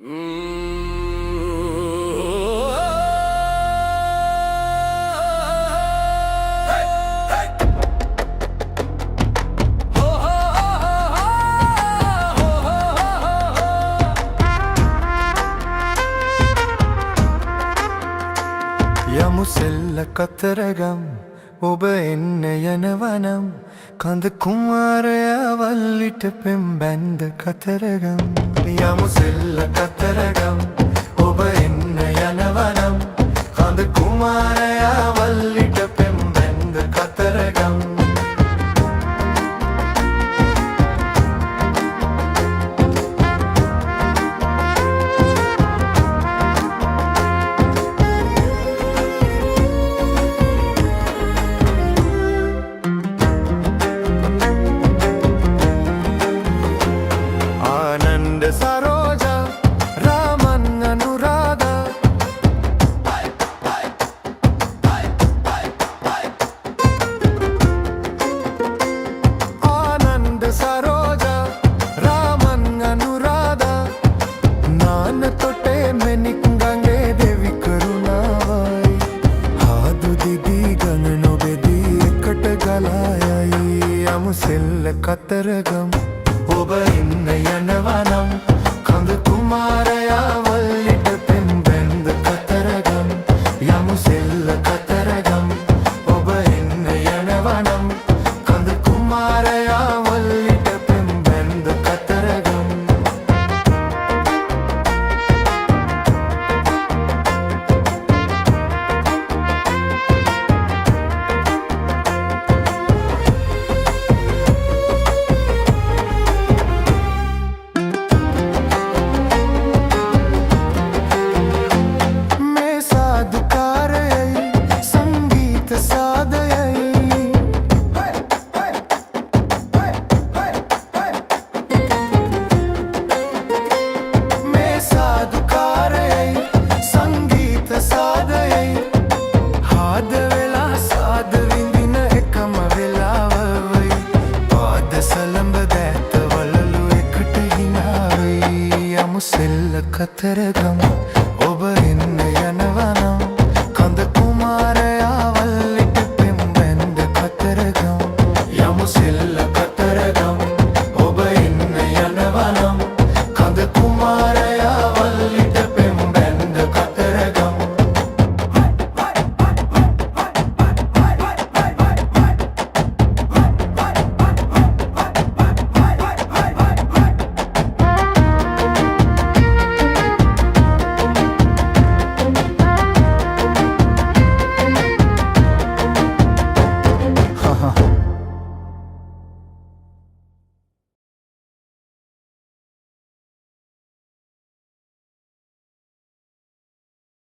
යමු සෙල්ල කතරගම් ඔබ එන්න යනවනම් කඳ කුමාරයාවල්ලිට පෙම් බැන්ද කතරගම් යමු සෙල්ල කතරගම් ඔබ එන්න යනවනම් කඳ කුමාරයාවල්ලිට පෙම් බැන්ද කතරගම් सरोजा रामन अनुराधा आनंद सरोजा रामन अनुराधा नान तोटे में निकंगे देवी करुणावाई हादु दीदी गंगनो बेदी एकट गलायाई अमुसेल कतरगम ඔබ ඉන්න යනවනම් කඳ කුමාරයාවල්ලිට පෙම් බැන්ද කතරගම් යමු සෙල්ල කතරගම් ඔබ එන්න යනවනම් කඳ කුමාරයාවල්ලිට පෙම් බැන්ද කතරගම් සෙල්ල කතරගම ඔබ එන්න යනවනම් කඳ කුමාරයාවල්ලිට පෙම් බැන්ද කතරගම යමු සෙල්ල කතරගම ඔබ එන්න යනවනම් කඳ කුමාරයා